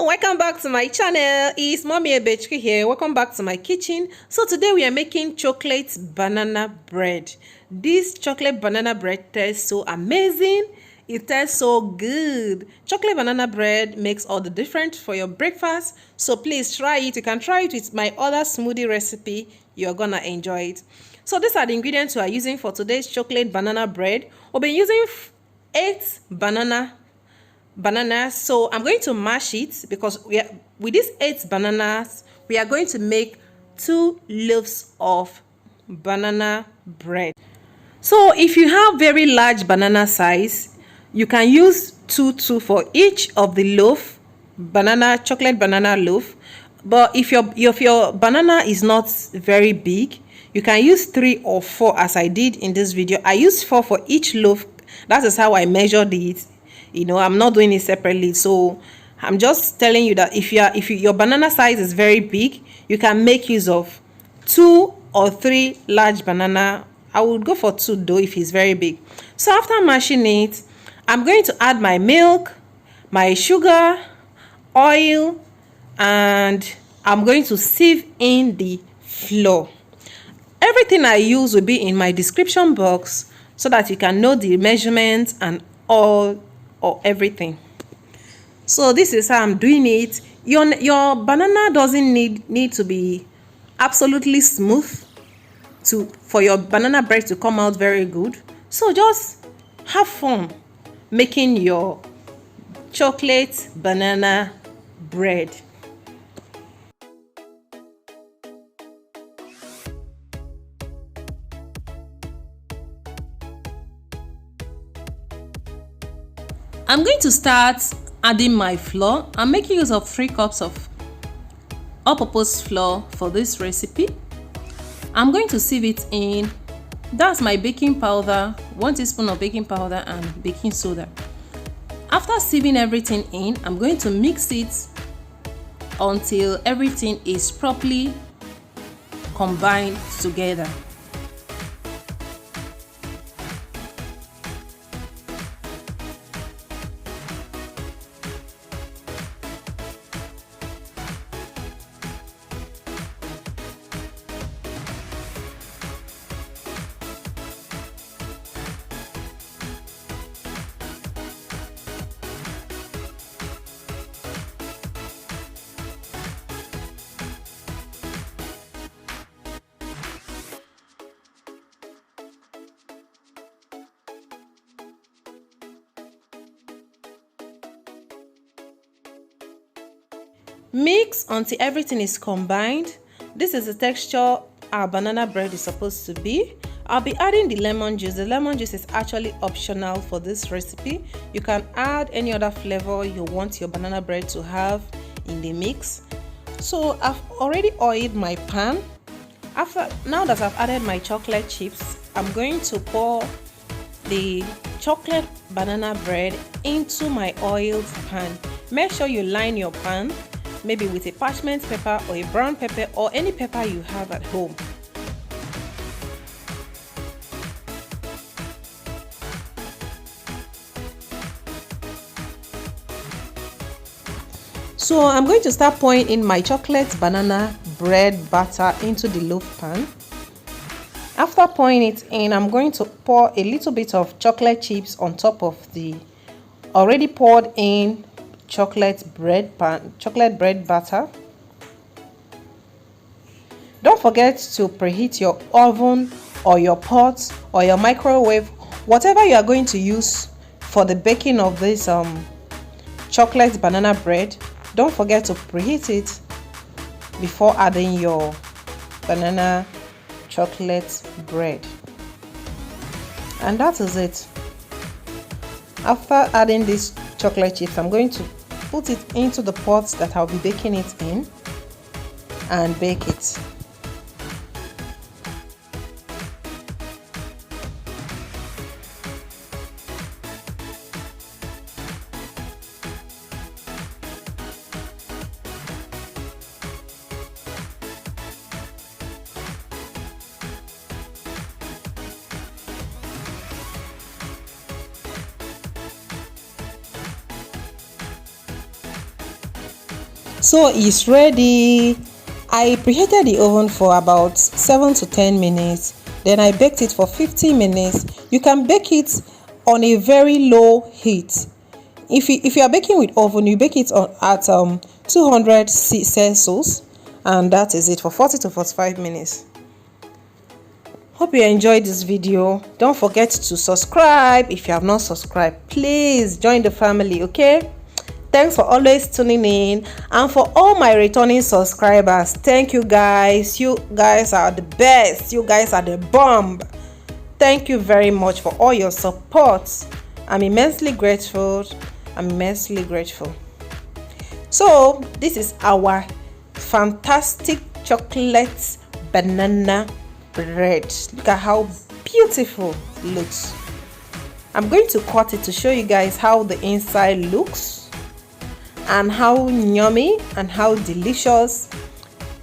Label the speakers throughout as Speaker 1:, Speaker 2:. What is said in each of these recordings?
Speaker 1: Welcome back to my channel. It's Mommy Ebechki here. Welcome back to my kitchen. So today we are making chocolate banana bread. This chocolate banana bread tastes so amazing. It tastes so good. Chocolate banana bread makes all the difference for your breakfast. So please try it. You can try it with my other smoothie recipe. You're gonna enjoy it. So these are the ingredients we are using for today's chocolate banana bread. We'll be using 8 bananas. So I'm going to mash it because with these 8 bananas we are going to make 2 loaves of banana bread. So if you have very large banana size, you can use 2 for each of the loaf, chocolate banana loaf. But if your banana is not very big, you can use 3 or 4 as I did in this video. I used 4 for each loaf. That is how I measured it. I'm not doing it separately. So I'm just telling you that if your banana size is very big, you can make use of 2 or 3 large banana. I would go for 2 though if it's very big. So after mashing it, I'm going to add my milk, my sugar, oil, and I'm going to sieve in the flour. Everything I use will be in my description box so that you can know the measurements and all or everything. So this is how I'm doing it. Your banana doesn't need to be absolutely smooth for your banana bread to come out very good. So just have fun making your chocolate banana bread. I'm going to start adding my flour. I'm making use of 3 cups of all-purpose flour for this recipe. I'm going to sieve it in. That's my baking powder, 1 teaspoon of baking powder and baking soda. After sieving everything in, I'm going to mix it until everything is properly combined together. Mix until everything is combined. This is the texture our banana bread is supposed to be. I'll be adding the lemon juice. The lemon juice is actually optional for this recipe. You can add any other flavor you want your banana bread to have in the mix. So I've already oiled my pan. Now that I've added my chocolate chips, I'm going to pour the chocolate banana bread into my oiled pan. Make sure you line your pan maybe with a parchment paper or a brown pepper or any pepper you have at home. So I'm going to start pouring in my chocolate banana bread batter into the loaf pan. After pouring it in, I'm going to pour a little bit of chocolate chips on top of the already poured in chocolate bread batter. Don't forget to preheat your oven or your pot or your microwave, whatever you are going to use for the baking of this chocolate banana bread. Don't forget to preheat it before adding your banana chocolate bread. And that is it. After adding these chocolate chips, I'm going to put it into the pot that I'll be baking it in and bake it. So it's ready. I preheated the oven for about 7 to 10 minutes. Then I baked it for 15 minutes. You can bake it on a very low heat. If you are baking with oven, you bake it at 200 Celsius, and that is it for 40 to 45 minutes. Hope you enjoyed this video. Don't forget to subscribe. If you have not subscribed, please join the family, okay? Thanks for always tuning in, and for all my returning subscribers, thank you guys. You guys are the best. You guys are the bomb. Thank you very much for all your support. I'm immensely grateful. So this is our fantastic chocolate banana bread. Look at how beautiful it looks. I'm going to cut it to show you guys how the inside looks, and how yummy and how delicious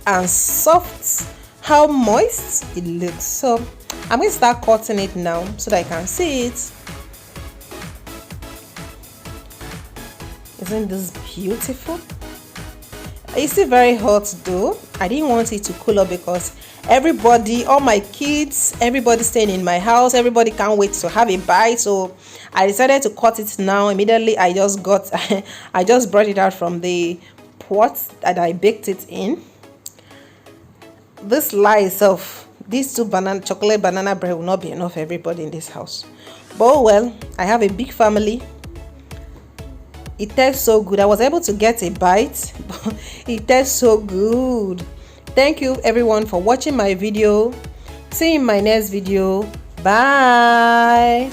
Speaker 1: and soft, how moist it looks. So I'm going to start cutting it now so that I can see it. Isn't this beautiful? It's still very hot though. I didn't want it to cool up because everybody, all my kids, everybody staying in my house, everybody can't wait to have a bite. So I decided to cut it now. Immediately I just brought it out from the pot that I baked it in. This slice of these two chocolate banana bread will not be enough for everybody in this house, but well, I have a big family. It tastes so good. I was able to get a bite, but it tastes so good. Thank you everyone for watching my video. See you in my next video. Bye.